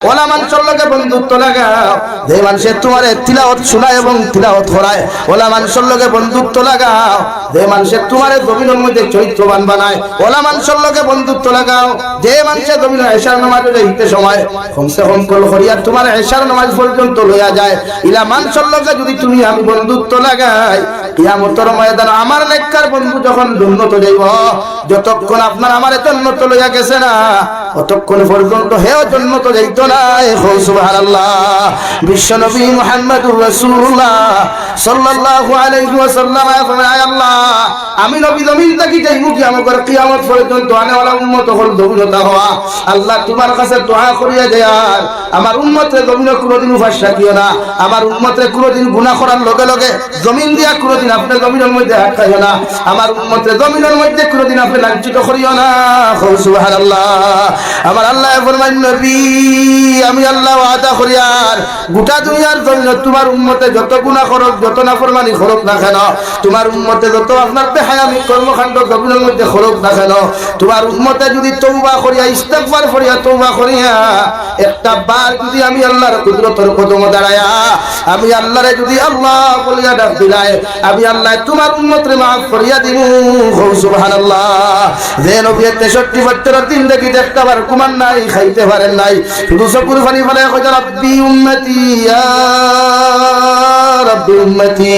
OLA মানুষের লগে বন্ধুত্ব লাগাও যে মানুষের তোমার তিলাওয়াত শোনায় এবং তিলাওয়াত করায়। ওলা মানুষের লগে বন্ধুত্ব লাগাও যে মানুষের তোমার জমিনের মধ্যে চরিত্রবান বানায়। ওলা মানুষের লগে বন্ধুত্ব লাগাও যে মানুষের জমিন এশার নামাজে যাইতে সময় কমসে কম কল করিয়া তোমার এশার নামাজ পর্যন্ত লইয়া যায়। ইলা মানুষের লগে যদি তুমি আমি বন্ধুত্ব লাগাই, কিয়ামতের ময়দানে আমার নেককার বন্ধু যখন উন্নত যাইব, যতক্ষণ আপনার আমার উন্নত লইয়া গেছে না ততক্ষণ পর্যন্ত হেও উন্নত যাইতো না। সুবহানাল্লাহ। বিশ্বনবী মুহাম্মদুর রাসূলুল্লাহ সাল্লাল্লাহু আলাইহি ওয়াসাল্লাম ফরমায়, আল্লাহ আমি নবী জমিন থেকে যাইব কিয়ামত পর্যন্ত আনেওয়ালা উম্মত হল দৌলতা হওয়া। আল্লাহ তোমার কাছে দোয়া করিয়া দেয়ার আমার উম্মতের জমিনে কোনোদিন উপাস রাখিও না, আমার উম্মতের কোনোদিন গুনাহ করার লগে লগে জমিন দিয়া কোনোদিন আপনি জমিনের মধ্যে হাত খাইও না, আমার উম্মতের জমিনের মধ্যে কোনোদিন আপনি লাঞ্ছিত করিও না। সুবহানাল্লাহ। আমার আল্লাহ ফরমান, নবী আমি আল্লাহ ওয়াদা করি আর গোটা দুনিয়ার জন্য তোমার উম্মতে যত গুনাহ করুক, যত নাফরমানি করুক না কেন, তোমার উম্মতে যত আপনার বেহায়ামি কর্মকাণ্ড জমিনের মধ্যে করুক না কেন, তোমার উম্মতে যদি তওবা করিয়া ইস্তিগফার করিয়া তওবা করিয়া একটা বার যদি আমি আল্লাহর কুদরতের কদমে দাঁড়ায়া আমি আল্লাহরে যদি আল্লাহ বলিয়া ডাক দিলাই, আমি আল্লাহ তোমার উম্মতরে মাফ করিয়া দিব। সুবহানাল্লাহ। যে নবী 63 বছরের জিন্দেগি একটাবার ঘুমান নাই, খাইতে পারেন নাই, শুধু চকুর পানি ফেলে কইতা রব্বি উম্মতি ইয়া রব্বি উম্মতি,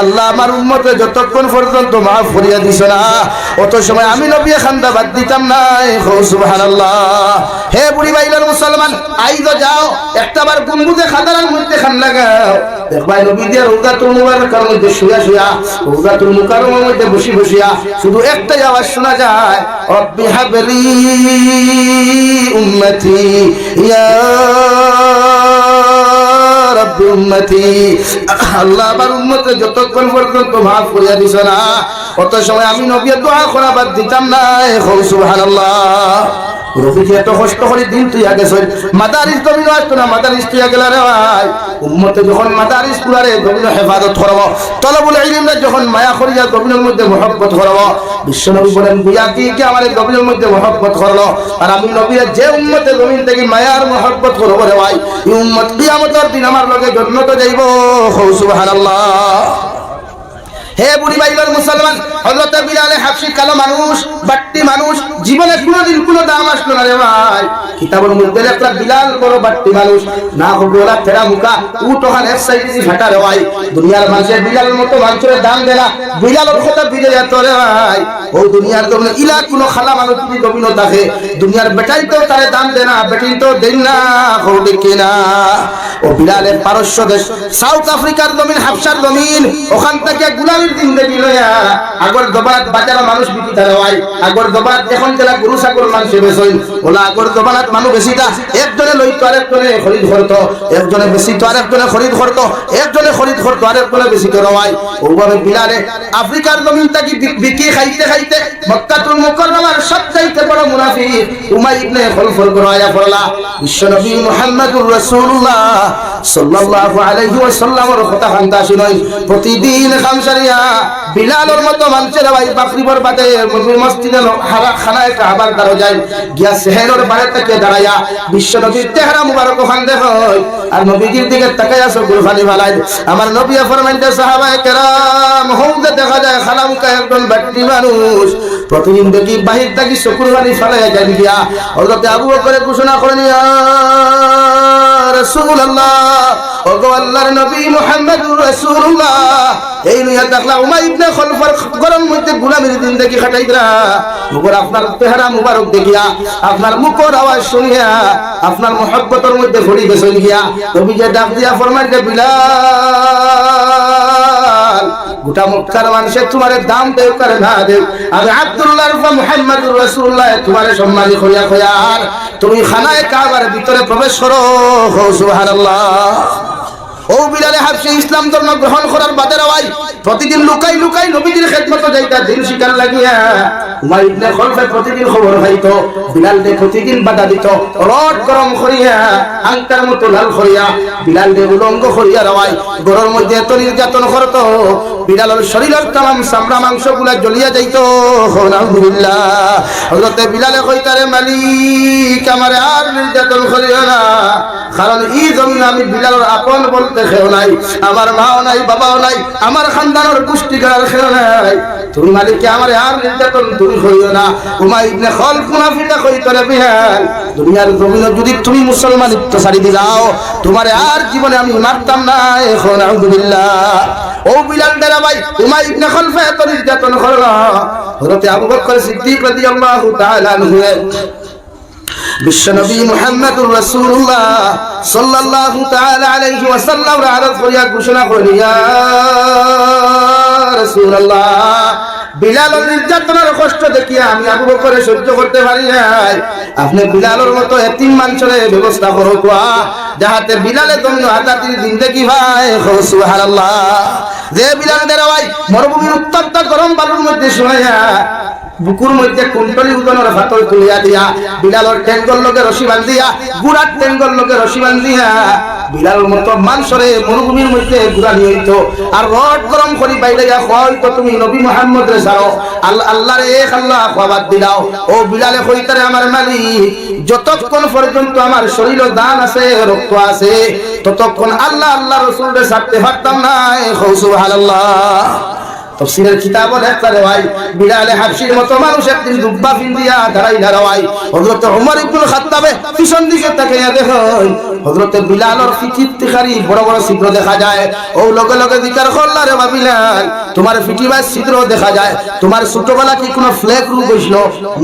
আল্লাহ আমার উম্মতরে যতক্ষণ পর্যন্ত মাফ করিয়া দিছ না অত সময় আমি নবী খান্দা বাদ দিতাম না। সুবহানাল্লাহ। হে বুড়ি বাইলার মুসলমান, আইজো যাও একটাবার গুম্বুজে খাদারার মধ্যে খান লাগাও, দেখবাই নবী দিয়ে রওজাতুল মুবারাকার মধ্যে শুয়া শুয়া রওজাতুল মুকাররমার মধ্যে বসি বসিয়া শুধু একটাই আওয়াজ শোনা যায়, রব্বি হাবলি উম্মতি ইয়া রব্বি উম্মতি, আল্লাহ আমার উম্মতকে যতক্ষণ পর্যন্ত মাফ করিয়া দিছ না কত সময় আমি নবী দোয়া করা বাদ দিতাম না। সুবহানাল্লাহ। রফিকে এত কষ্ট করে দিন তুই আগে মাদারিস তুমি আসতো না, মাদারিস তুই গেলা রে ভাই। উম্মতে যখন মাদারিস কুলারে জমিনের হেফাজত করব, তলবুল ইলমে যখন মায়া করিয়া জমিনের মধ্যে মহব্বত করব, বিশ্বনবী বলেন গুয়া কি আমার জমিনের মধ্যে মহব্বত করলো, আর আমি নবীর যে উম্মতে জমিন থেকে মায়ার মহব্বত করবো রে ভাই, এই উম্মত কিয়ামতের দিন আমার লগে জান্নাতে যাইব। সুবহানাল্লাহ। হে বুড়ি বাইলার মুসলমান, হযরত বিলাল হাবশী কালো মানুষ, বাট্টি মানুষ, জীবনে কোনোদিন কোনো দাম আসলো না রে ভাই। কিতাবের মধ্যে একটা বিলাল বড় বাট্টি মানুষ, না গোলা ফেরা মুখা উঠোখান এক সাইডে ফাটা রে ভাই। দুনিয়ার মানুষের বিলালের মতো মানুষের দাম দেনা, বিলালের কথা বিলে যেত রে ভাই। ও দুনিয়ার জমিনে ইলা কোনো খালা মানুষ যদি জমিনও থাকে, দুনিয়ার বেটাই তো তারে দাম দেনা, বেটি তো দেন না। হৌডে কিনা ও বিলালের পারস্য দেশ সাউথ আফ্রিকার জমিন, হাবশার জমিন, ওখান থেকে গুলামি জিন্দেগি লইয়া আগর জবানাত বাজার মানুষ বিক্রি করে হয়। আগর জবানাত এখন জেলা গরু ছাগল মানুষ বেচই, ওলা আগর জবানাত মানুষ বেশিটা একজনে লইতো আরেকজনে খরিদ করতো, একজনে বেশি তো আরেকজনে খরিদ করতো, একজনে খরিদ করতো আরেকজনে বেশি তো হয়। ওভাবে বিলালে আফ্রিকার জমিন থেকে বিক্রি খাইতে খাইতে মক্কাতুল মুকাররমার সবচাইতে বড় মুনাফিক উমাইয়া ইবনে খলফল গড়ায়া পড়লা। বিশ্বনবী মুহাম্মদুর রাসূলুল্লাহ সাল্লাল্লাহু আলাইহি ওয়াসাল্লামের কথা খান্দা শুনাই, প্রতিদিন খামসারিয়া বিলালের মতো মানুষের ভাই বাকরি বরবাদে মসজিদে খানায় কাবার দাঁড়ো যায় গিয়া সেহেরের বাড়ি থেকে দাঁড়াইয়া বিশ্বনবীর চেহারা মুবারক ওখান দেখয় আর নবীজির দিকে তাকাইয়া চোখের পানি ফেলায়। আমার নবী ফরমাইতে সাহাবায়ে কেরাম হুমতে দেখা যায় খালামুকা একজন বাট্টি মানুষ, প্রতিদিন দেখি বাহির থেকে চোখের পানি ফেলাইয়া যায় গিয়া হযরত আবু বকর ঘোষণা করেন, ইয়া রাসূলুল্লাহ, ওগো আল্লাহর নবী মুহাম্মদুর রাসূলুল্লাহ, এই লইয়া দেখলা উমাইয়া ইবনে খলফর গরম মধ্যে গোলামির জিন্দেগি কাটাইরা, মুগর আপনার চেহারা মুবারক দেখিয়া আপনার মুখের আওয়াজ শুনিয়া আপনার মহব্বতের মধ্যে ভরি গেছে গিয়া তুমি যে ডাক দিয়া ফরমাইতে, বিলাল গোটা মক্কার মানুষের তোমার দাম দেও করে না দেও, আমি আব্দুল্লাহ মুহাম্মদুর রাসূলুল্লাহ তোমার সম্মানী করিয়া কয়ার তুমি খানায় কাবার ভিতরে প্রবেশ করো। সুবহানাল্লাহ। ও বিলালে হাবশী ইসলাম ধর্ম গ্রহণ করার বাদে রাওয়াই প্রতিদিন লুকাই লুকাই নবীজির খেদমতে যাইতা দিন শিকার লাগিয়া উমাইয়া ইবনে খলফে প্রতিদিন খবর পাইতো, বিলালকে প্রতিদিন বাধা দিত, রড গরম করিয়া আংটার মতো লাল করিয়া বিলালকে উলঙ্গ করিয়া রাওয়াই ঘরের মধ্যে এত নির্যাতন করত, বিলালের শরীরের তামাম চামড়া মাংসগুলা জ্বলিয়া যাইত। আলহামদুলিল্লাহ। হযরতে বিলালে কইতারে, মালিক আমারে আর নির্যাতন করিও না, কারণ এই জমিনে আমি বিলালের আপন বলতে কেউ নাই, আমার মাও নাই, বাবাও নাই, আমার খানদানের গোষ্ঠী করার কেউ নাই। তুমি মালিককে আমার আর নির্যাতন তুমি হইও না। উমাই ইবনে খালফ মুনাফিকা কইতো রে বিলাল, দুনিয়ার জমিনে যদি তুমি মুসলমানিত্ব ছাড়ি দিলাও, তোমারে আর জীবনে আমি মারতাম না। এখন আলহামদুলিল্লাহ ও বিলাল ডেরা ভাই উমাই ইবনে খালফ এত নির্যাতন করলো। হযরত আবু বকর সিদ্দিক রাদিয়াল্লাহু তাআলা আনহু বিশ্বনবী মুহাম্মদুর রাসূলুল্লাহ সাল্লাল্লাহু তাআলা আলাইহি ওয়াসাল্লাম আরজ করিয়া ঘোষণা করিয়া রাসূলুল্লাহ বিলালের নির্যাতনের কষ্ট দেখিয়া আমি আবু বকরে সহ্য করতে পারি নাই। আপনি বিলালের মতো এতিম মানুষের ব্যবস্থা করো কোয়া, যাহাতে বিলালে তুমি আজাদির জিন্দেগি ভাই। সুবহানাল্লাহ। যে বিলাল দেরাই মরুভূমির উত্তপ্ত গরম বালুর মধ্যে শুনাইয়া বুকুর মধ্যে কুন্টলি উদনের ভাতর তুলিয়া দিয়া বিলালের টেঙ্গল লগে রশি বান্ধিয়া, গুড়ার টেঙ্গল লগে রশি বান্ধিয়া বিলালের মতো মানুষরে মরুভূমির মধ্যে ঘুরানি হইতো। আর রড গরম করি বাইরাইয়া হয়তো তুমি নবী মুহাম্মদ রে যাও আল্লাহর এক আল্লাহ খাবার দিলাও। ও বিলালে কইতারে আমার মালিক, যতক্ষণ পর্যন্ত আমার শরীরে দান আছে, রক্ত আছে, ততক্ষণ আল্লাহ আল্লাহ রাসূল রে ছাড়তে পারতাম না। সুবহানাল্লাহ। তাফসীরের কিতাব লেখা ভাই বিলালে হাবশির মতো মানুষ একদিন জুব্বা পিন্দিয়া দাঁড়াইলা রাই। হযরত ওমর ইবনে খাত্তাবে পিছন দিকে তাকাইয়া দেখেন হযরত বিলালের পিঠির তিখারি বড় বড় ছিদ্র দেখা যায়। ও লগে লগে জিকার করলা রে বিলাল, তোমার পিঠিবাই ছিদ্র দেখা যায়, তোমার ছোটবেলা কি কোনো ফ্লেক রোগ হইছিল?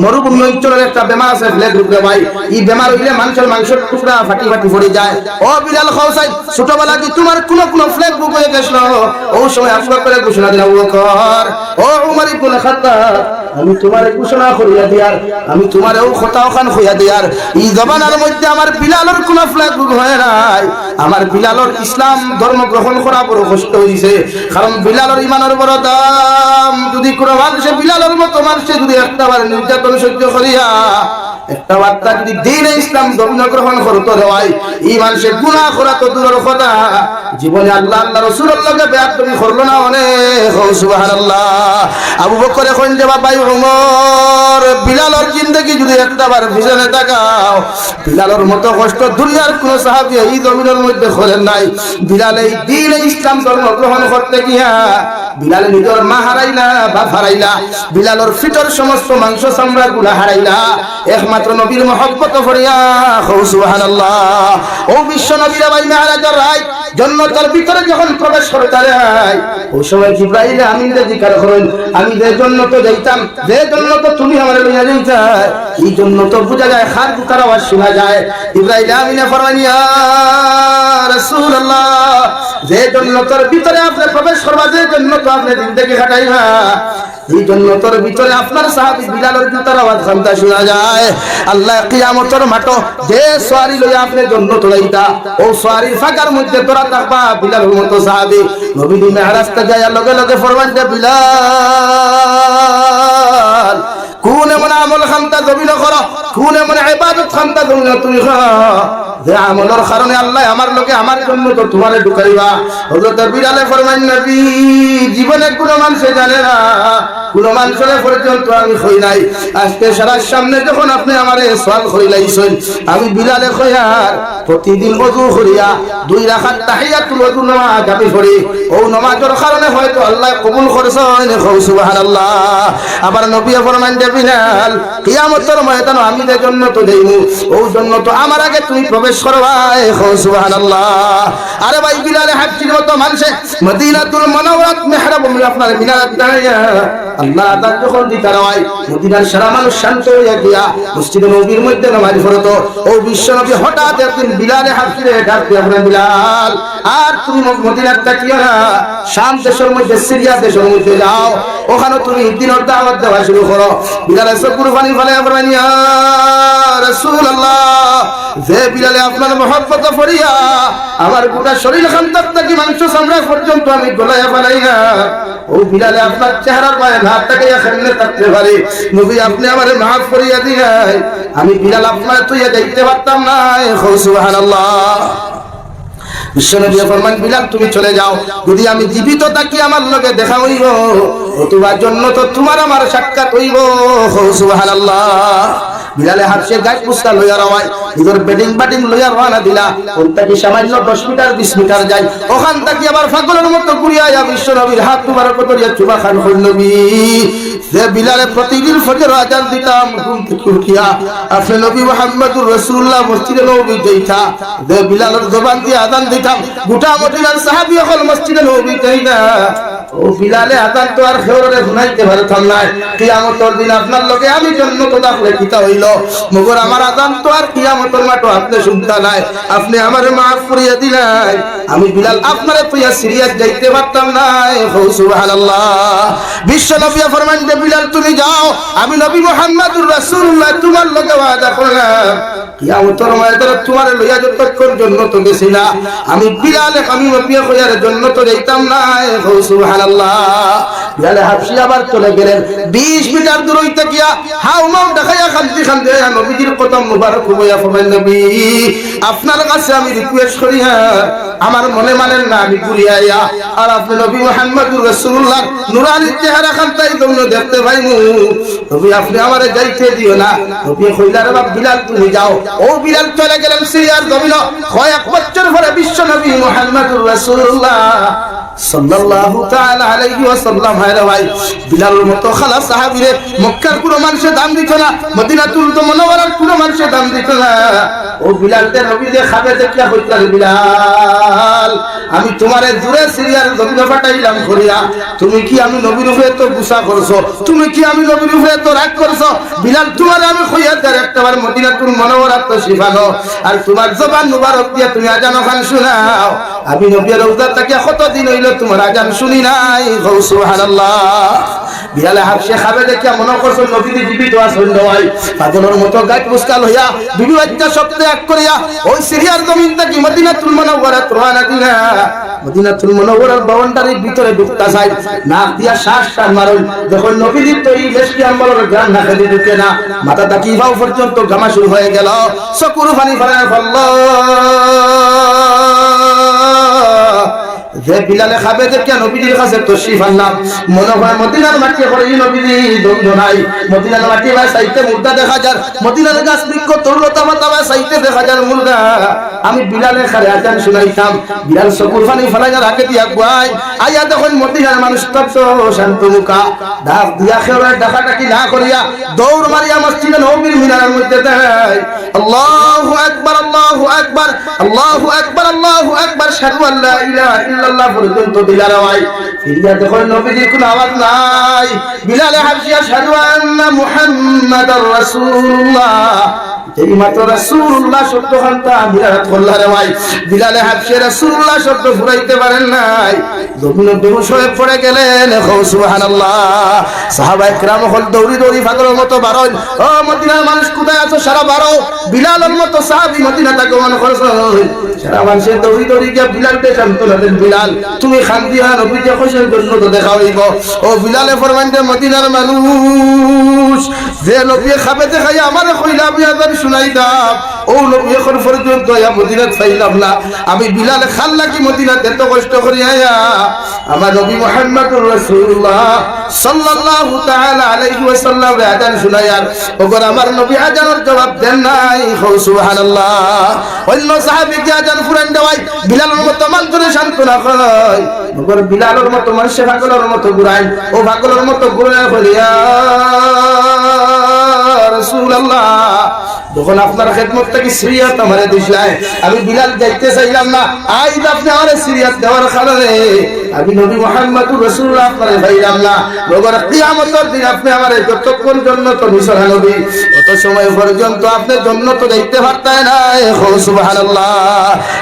মরুভূমি অঞ্চলের একটা বেমার আছে ফ্লেক রোগ রে ভাই। এই বেমার হইলে মানুষের মাংসের টুকরা ফাটি ফাটি পড়ে যায়। ও বিলাল খাওসাই, ছোটবেলা কি তোমার কোনো ফ্লেক রোগ হয়ে গেছিল? ও সময় আফসোস করে ঘোষণা দিলা, ও উমর ইবনে খাত্তাব, আমি তোমারে ঘোষণা করিয়া দিয়ার, আমি তোমারেও খতাও খান হইয়া দিয়ার, এই জমানার মধ্যে আমার বিলালের কোন ফ্ল্যাগ হয় নাই। আমার বিলালের ইসলাম ধর্ম গ্রহণ করা বড় কষ্ট হইছে, কারণ বিলালের ইমানের বড় দাম। যদি কোন মানুষে বিলালের মতো মানুষে যদি একটাবার নির্যাতন সহ্য করিয়া একটা বার্তা যদি দিন ইসলাম ধর্ম গ্রহণ করতো দেওয়াই, এই মানুষের গুনাহ করা তো দূরের কথা, জীবনে আল্লাহ আল্লাহ রাসূলের লগে বেয়াদবি করলো না অনেক। সুবহানাল্লাহ। আবু বকর এখন যে ভাই ওমর, বিলালের জিন্দেগি যদি একটাবার পিছনে তাকাও, বিলালের মতো কষ্ট দুনিয়ার কোন সাহাবী এই জমিনের মধ্যে করেন নাই। বিলাল এই দিন ইসলাম ধর্ম গ্রহণ করতে গিয়া বিলাল নিজের মা হারাইলা, বাপ হারাইলা, বিলালের ফিটর সমস্ত মাংস চামড়া গুলা হারাইলা, একমাত্র নবীর মহব্বত করিয়া। সুবহানাল্লাহ। ও বিশ্ব নবীর ভাই মেরাজের রাত জান্নাতের ভিতরে যখন প্রবেশ করতে যায়, ওই সময় জিবরাইল আমিন রে জিকার করেন, আমি যে জান্নাত যাইতাম, যে জান্নাত তুমি আমারে লইয়া যাইতা, এই জান্নাত বুঝা যায়, খার বুকার আওয়াজ শোনা যায়। জিবরাইল আমিনে ফরমান, ইয়া রাসূলুল্লাহ, যে জান্নাতের ভিতরে আপনি প্রবেশ করবা, যে জান্নাত আপনি জিন্দেগি কাটাইবা, এই জান্নাতের ভিতরে আপনার সাহাবী বিলালের জুতার আওয়াজ শুনতে শোনা যায়। আল্লাহ কিয়ামতের মাঠে যে সওয়ারি লইয়া আপনি জান্নাত যাইতা, ও সওয়ারির ফাঁকার মধ্যে তোরা থাকবা বিলালের মতো সাহাবী। নবী মেরাজতে যায় লগে লগে ফরমান দে, বিলাল কোন এমন আমল খামতা জমিন করো, কোন এমন ইবাদত খামতা জমিন তুমি যে আমলের কারণে আল্লাহ আমার লোকে আমার জন্য তো তোমারে ঢুকাইবা। হযরত বিলালে ফরমান, নবী জীবনে কোন মানুষ জানে না, কোন মানুষের পর্যন্ত আমি কই নাই, আজকে সারা সামনে যখন আপনি আমারে সওয়াল কইলাইছেন, আমি বিলালে কইয়ার প্রতিদিন ওযু করিয়া 2 রাকাত তাহিয়াতুল ওযু নামাজ আমি পড়ি। ও নামাজের কারণে হয়তো আল্লাহ কবুল করেছেন। সুবহানাল্লাহ। আবার নবী ফরমান, বিলাল কিয়ামতের ময়দানে আমি যে জান্নাত দেইমু, ও জান্নাত আমার আগে তুমি প্রবেশ করবা। সুবহানাল্লাহ। আরে ভাই বিলালে হাবশির মতো মানুষে মদিনাতুল মুনাওয়ারাত মিহরাব আপনার মিনারাত দাঁড়াইয়া আল্লাহ আযান যখন দিতার হয়, মদিনার সারা মানুষ শান্ত হইয়া গিয়া মসজিদে নববীর মধ্যে নামাজ পড়তো। ও বিশ্ব নবী হঠাৎ একদিন বিলালে হাবশিরে ডাক দিয়া বলেন, বিলাল আর তুমি মদিনার তাকিও না, শাম দেশের মধ্যে, সিরিয়া দেশের মধ্যে যাও, ওখানে তুমি দিনের দাওয়াত দেওয়া শুরু করো। বিলালে চোখের পানি ফেলে বলেন, ইয়া রাসূলুল্লাহ, যে বিলালে আপনার মহব্বত করিয়া আমার গোটা শরীর খান্তার থেকে মাংস চামড়া পর্যন্ত আমি গলাইয়া ফেলাই না, ও বিলালে আপনার চেহারার পায়ে না তাকাইয়া কেমনে থাকতে পারে? নবী আপনি আমারে মাফ করিয়া দিলেন, আমি বিলাল আপনার তুইয়া দেখতে পারতাম না। সুবহানাল্লাহ। বিশ্বনবী ফরমান, বিলাল তুমি চলে যাও, যদি আমি জীবিত থাকি আমার লগে দেখা হইব, অথবা জন্য তো তোমার আমার সাক্ষাৎ হইব। সুবহানাল্লাহ। বিলালে হাফসে গায়ে পুস্তা লইয়া রওয়াই নিজের বেডিং বাটিং লইয়া রওনা দিলা কোনটা কি সামান্য 10 মিটার 20 মিটার যায় ওখান থেকে আবার ফাগলের মতো ঘুরিয়া বিশ্ব নবীর হাত মুবারক ধরিয়া চুমা খান হল নবী যে বিলালে প্রতিদিন ফজর আযান দিতাম ঘুম থেকে উঠিয়া আপনি নবী মুহাম্মদুর রাসূলুল্লাহ মসজিদে নববী যাইতা যে বিলালের জবান দিয়ে আযান দিতাম গোটা মদিনার সাহাবী হল মসজিদে নববী যাইতা ও বিলালে আযান তো আর খেওরে শুনাইতে পারতাম না কিয়ামতের দিন আপনার লগে আমি জান্নাত দাখিলে কিতা হইল মগর আমার আযান তো আর কিয়ামতের মাঠে আপনি শুনতা নাই আপনি আমারে maaf করিয়া দিলাই আমি বিলাল আপনারে তুইয়া সিরিয়াত যাইতে পারতাম না সুবহানাল্লাহ বিশ্ব নবী ফরমান যে বিলাল তুমি যাও আমি নবী মুহাম্মদুর রাসূলুল্লাহ তোমার লগে ওয়াদা করলাম কিয়ামতের ময়দানে তোমারে লইয়া যতক্ষণ জান্নাত গেছি না আমি বিলালে আমি নবী কইয়ার জান্নাত যাইতাম না সুবহানাল্লাহ বিলালে হাবশী আবার চলে গেলেন 20 মিটার দূর হইতে গিয়া হাউমাউ দেখায়া খান্তি খান্তি নবীজির কদম মুবারক হইয়া ফরমান নবী আপনার কাছে আমি রিকোয়েস্ট করি আমার মনে মানেন না আমি ঘুরিয়া আইয়া আর আপনি নবী মুহাম্মদুর রাসূলুল্লাহ নুরানি চেহারা খান্তাই তুমি দেখতে পাইমু নবী আপনি আমারে যাইতে দিও না নবী কইলার বাপ বিলাল তুমি যাও ও বিলাল চলে গেলেন সিরিয়ার জমিন কয়েক বছর পরে বিশ্ব নবী মুহাম্মদুর রাসূলুল্লাহ সাল্লাল্লাহু তাআলা আলাইহি ওয়াসাল্লাম হায়রে ভাই বিলালের মতো খালা সাহাবীরে মক্কার কোনো মানুষে দাম দিত না মদিনাতুল মুনাওয়ারার কোনো মানুষে দাম দিত না ও বিলাল তে নবী যে খাবে দেখিয়া কইতার বিলাল আমি তোমারে দূরে সিরিয়ার জমিন পাঠাইলাম করিয়া তুমি কি আমি নবীর উপরে তো গুসা করছো তুমি কি আমি নবীর উপরে তো রাগ করছো বিলাল তোমারে আমি কইয়া দার একবার মদিনাতুল মুনাওয়ারা তো শিফানো আর তোমার জবান মুবারক দিয়া তুমি আজান খান শোনাও আমি নবীর রওজা থেকে কতদিন হইল তোমার আজান শুনি নাই সুবহানাল্লাহ বিলালে হাবশী খাবে দেখিয়া মনে করছো নবী জীবিত আছেন নয় পাগলের মতো গায়ে মুস্কাল হইয়া বিবি বাচ্চা সব ত্যাগ করিয়া ওই সিরিয়ার জমিন থেকে মদিনাতুল মুনাওয়ারা রওনা দিলা মদিনাতুল মুনাওয়ারার বাউন্ডারির ভিতরে ঢুকতা যায় নাক দিয়া শ্বাস টান মারল যখন নবীজির তো এই দেশকে আমলের গান না খেতে ঢুকে না মাথা তাকি ভাও পর্যন্ত গামা শুরু হয়ে গেল চকুর পানি ফেলায় ফেলল যে বিলালে খাবে দেখে নবীজির কাছে তশরিফ আনলাম মনে হয় মদিনার মাটি করে নবীজি দ্বন্দ্ব নাই মদিনার মাটি বা সাইতে মুর্দা দেখা যায় মদিনার গাছ বৃক্ষ তরুলতা মাতা বা সাইতে দেখা যায় মুর্দা আমি বিলালে খারে আজান শুনাইতাম বিলাল চকুর পানি ফেলাইয়া রাখে দিয়া গুয়াই আইয়া তখন মদিনার মানুষ তপ্ত শান্ত মুখা ডাক দিয়া খেয়ে ডাকাটাকি না করিয়া দৌড় মারিয়া মসজিদে নবীর মিনারের মধ্যে দেয় আল্লাহু আকবার আল্লাহু আকবার আল্লাহু আকবার আল্লাহু আকবার শাহাদু আল্লা ইলাহা ইল্লাল্লাহ পর্যন্ত বিলাল ভাই ফিরিয়া যখন নবীজির কোনো আওয়াজ নাই বিলালে হাবশী আশহাদু আন্না মুহাম্মাদার রাসূলুল্লাহ এই মাত্র রাসূলুল্লাহ শব্দ খানটা বিলাল করলা রে ভাই বিলালে হাবশী রাসূলুল্লাহ শব্দ ফুরাইতে পারেন নাই জমিনে বেহুশ হয়ে পড়ে গেলেন সুবহানাল্লাহ সাহাবায়ে কেরাম হল দৌড়ি দৌড়ি পাগলের মতো বারণ ও মদিনার মানুষ কোথায় আছো সারা বারো বিলালের মতো সাহাবী মদিনাতে আগমন করেছে সারা মানুষ দৌড়ি দৌড়ি গিয়ে বিলালকে সান্ত্বনা দেন বিলাল তুমি খান্দিয়া নবীজি খুশির জন্য তো দেখা হইব ও বিলালে ফরমান যে মদিনার মানুষ যে নবী খাবে দেখাই আমারে কইলা আমি আজান শুনাই দাও ও নবী এখন পর্যন্ত ইয়া মদিনাত চাইলাম না আমি বিলাল খাল্লা কি মদিনাতে এত কষ্ট করি আয়া আমার নবী মুহাম্মদুর রাসূলুল্লাহ সাল্লাল্লাহু তাআলা আলাইহি ওয়াসাল্লাম আজান শুনায়ার ওগর আমার নবী আজানের জবাব দেন নাই সুবহানাল্লাহ অন্য সাহাবী কি আজান ফুরান দেওয়াই বিলালের মতো মন্ত্রে সান্তনা কয় ওগর বিলালের মতো মানুষ পাগলের মতো ঘুরাই ও পাগলের মতো ঘুরায় বলিয়া রাসূলুল্লাহ যখন আপনার খেদমত থেকে সিরিয়াত আমারে দিছলাই আমি বিলাল যাইতে চাইলাম না আইজ আপনি আমারে সিরিয়াত দেওয়ার কারণে আমি নবী মুহাম্মদুর রাসূলুল্লাহ আপনারে পাইলাম না রোববার কিয়ামতের দিন আপনি আমারে যতক্ষণ জান্নাত নিসরা নবী কত সময় পর্যন্ত আপনি জান্নাত যাইতে পারতেন না সুবহানাল্লাহ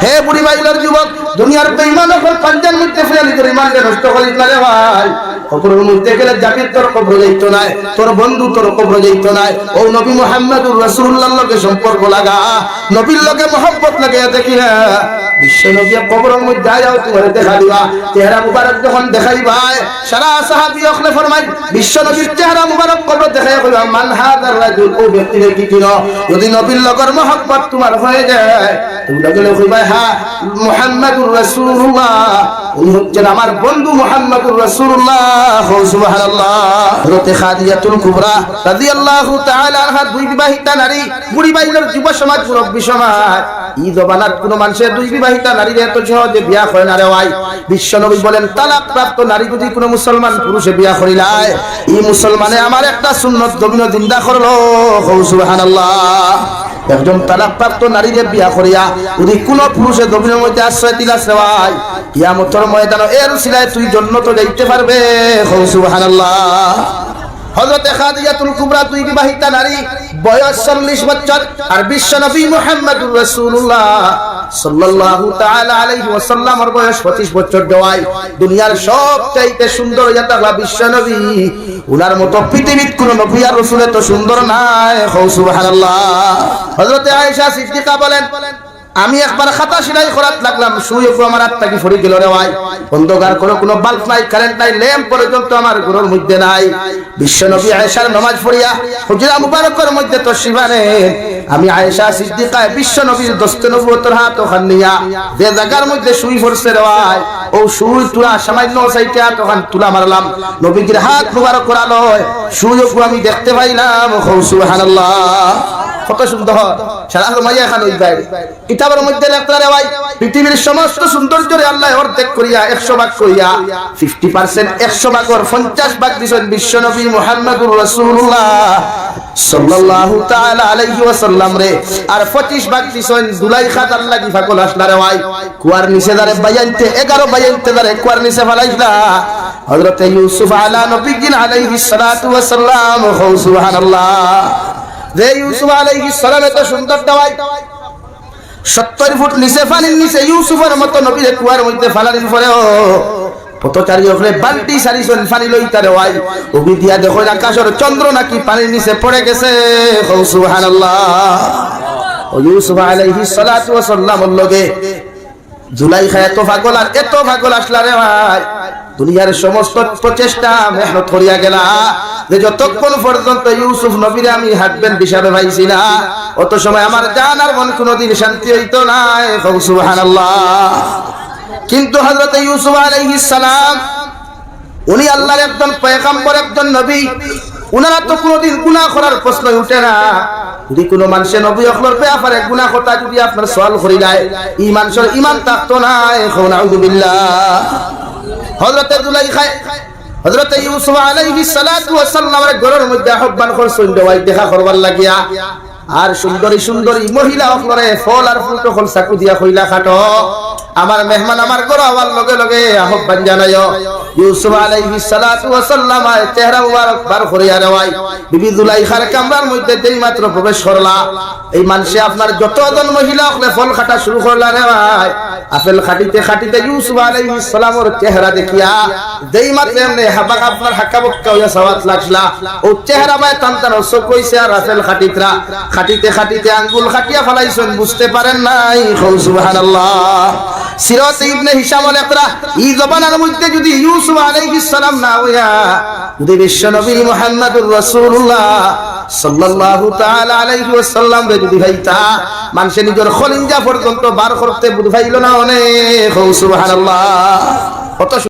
হে বুড়ি ভাইলার যুবক দুনিয়ার বেঈমান হল পাঁচজন মধ্যে ফেলি করে ইমানকে নষ্ট করিস না রে ভাই কবরের মধ্যে গেলে জাতির তোর কবর যাইতো না তোর বন্ধু তোর কবর যাইতো না ও নবী মুহাম্মদুর রাসূলুল্লাহর লগে সম্পর্ক লাগা নবীর লগে মহব্বত লাগাইয়া দেখি না বিশ্বনবী কবরের মধ্যে আয়াও তোমারে দেখা দিবা চেহারা মুবারক যখন দেখাইবা সারা সাহাবী ওখলে ফরমায় বিশ্বনবীর চেহারা মুবারক কবর দেখাই কইবা মান হাদার রাজুল ও ব্যক্তিরে কি কিনো যদি নবীর লগর মহব্বত তোমার হয়ে যায় তুমি লাগলে কইবা হ্যাঁ মুহাম্মাদুর রাসূলুল্লাহ উনি হচ্ছেন আমার বন্ধু মুহাম্মাদুর রাসূলুল্লাহ সুবহানাল্লাহ হযরত খাদিজাতুল কুবরা রাদিয়াল্লাহু তাআলা আনহা দুই বিবাহিতা নারী বুড়ি বাইলের যুব সমাজ মুরব্বী সমাজ এই জমানার কোন মানুষের দুই বিবাহিতা নারীর এত সহজে বিয়া হয় না রে ভাই বিশ্বনবী বলেন তালাক প্রাপ্ত নারী যদি কোনো মুসলমান পুরুষে বিয়া করিলায় এই মুসলমানে আমার একটা সুন্নত জমিন জিন্দা করলো সুবহানাল্লাহ একজন তালাক প্রাপ্ত নারীকে বিয়া করিয়া যদি কোন পুরুষে জমিনের মধ্যে আশ্রয় দিলাস রে ভাই কিয়ামতের ময়দানে এর উসিলায় তুই জান্নাতে যাইতে পারবে সুবহানাল্লাহ হযরত খাদিজাতুল কুবরা দুই বিবাহিতা নারী বয়স 40 বছর আর বিশ্বনবী মুহাম্মদুর রাসূলুল্লাহ সাল্লাল্লাহু তাআলা আলাইহি ওয়াসাল্লামের বয়স 25 বছর দেওয়াই দুনিয়ার সবচাইতে সুন্দর ইয়াতা বিশ্বনবী উনার মতো পৃথিবীর কোন নবী আর রাসূল এত সুন্দর নাই সুবহানাল্লাহ হযরত আয়েশা সিদ্দিকা বলেন আমি একবার খাতা সিলাই করাত লাগলাম শুয়ে আমার হাত থেকে পড়ে গেল রে ভাই অন্ধকার কোনো বাল্ব নাই কারেন্ট নাই ল্যাম্প পর্যন্ত আমার ঘরের মধ্যে নাই বিশ্বনবী আয়েশার নামাজ পড়িয়া হুজরা মুবারকের মধ্যে তশরিফ আনেন আমি আয়েশা সিদ্দিকা বিশ্বনবীর দস্তে নবুয়তের হাত ওখান নিয়া যে জায়গার মধ্যে শুই পড়ছে রে ভাই ও শুই তুলা সামান্য সাইটা তখন তুলা মারলাম নবীজির হাত মুবারক করালো শুয়ে আমি দেখতে পাইলাম সুবহানাল্লাহ কত সুন্দর সারা মাইয়া খান ওই বাইরে কিতাবের মধ্যে লেখা রে ভাই পৃথিবীর সমস্ত সৌন্দর্যরে আল্লাহ অর্ধেক করিয়া 100 ভাগ করিয়া 50% 100 ভাগর 50 ভাগ দিছেন বিশ্বনবী মুহাম্মদুর রাসূলুল্লাহ সাল্লাল্লাহু তাআলা আলাইহি ওয়াসাল্লাম রে আর 25 ভাগ দিছেন দুলাইখা আল্লাহ কি ফাকল আসলা রে ভাই কুয়ার নিচে দারে বাইনতে 11 বাইনতে দারে কুয়ার নিচে ফলাইলা হযরত ইউসুফ আলা নবিয়্যিন আলাইহিস সালাতু ওয়াস সালাম সুবহানাল্লাহ যে ইউসুফ আলাইহিস সালাম এত সুন্দর দাওয়াই 70 ফুট নিচে পানির নিচে ইউসুফের মতো নবীর কুয়ার মধ্যে ফালানির পরেও পথচারী হলে বালতি সারিছেন পানি লইতারে ওয়াই ওবি দিয়া দেখো আকাশের চন্দ্র নাকি পানির নিচে পড়ে গেছে সুবহানাল্লাহ ও ইউসুফ আলাইহিস সালাতু ওয়াস সালামের লগে জুলাইখা এত পাগল আসলা রে ভাই দুনিয়ার সমস্ত প্রচেষ্টা মেহনত করিয়া গেলা যে যতক্ষণ পর্যন্ত ইউসুফ নবীরে আমি হাজবেন্ড হিসাবে পাইছি না অত সময় আমার জান আর মন কোনোদিন শান্তি হইতো না সুবহানাল্লাহ কিন্তু হযরত ইউসুফ আলাইহিস সালাম উনি আল্লাহর একজন পয়গম্বর একজন নবী উনারা তো কোনোদিন গুনাহ করার প্রশ্ন উঠে না যদি কোনো মানুষে নবী অখলর ব্যাপারে গুনাহ কথা যদি আপনার সওয়াল করি যায় এই মানুষের ঈমান থাকতো না নাউযু বিল্লাহ হযরত জুলাইখা হযরত ইউসুফ আলাইহিস সালাতু ওয়াস সালামের ঘরের মধ্যে আহ্বান করছেন দেওয়াই দেখা করবার লাগিয়া আর সুন্দরী মহিলা অখলরে ফল আর ফুল তখন চাকু দিয়া কইলা খাটো আমার মেহমান আমার ঘর আওয়ার লগে লগে আহ্বান জানায়ো ইউসুফ আলাইহিস সালাতু ওয়াস সালাম চেহারা মুবারক বার করিয়া দেওয়াই বিবি জুলাইখার কামরার মধ্যে যেই মাত্র প্রবেশ করলা এই মানুষে আপনার যতজন মহিলা অখলে ফল খাটা শুরু করলা রে ভাই আপেল খাটিতে ইউসুফ আলাইহিস সালামের চেহারা দেখিয়া যেই মাত্র এমনি হাবাক আপনার হাকাবক্কা হইয়া সাওয়াত লাগলা ও চেহারা বাই টানটান চোখ কইছে আর আপেল খাটিতে আঙ্গুল খাটিয়া ফলাইছেন বুঝতে পারেন নাই সুবহানাল্লাহ সিরাত ইবনে হিশাম লেখরা এই জবানের মধ্যে যদি ইউসুফ আলাইহিস সালাম না হইয়া যদি বিশ্বনবী মুহাম্মদুর রাসূলুল্লাহ সাল্লাল্লাহু তাআলা আলাইহি ওয়াসাল্লাম রে যদি ভাইতা মানুষে নিজের খলিঞ্জা পর্যন্ত বার করতে বুঝাইলো না অনেক সুবহানাল্লাহ কত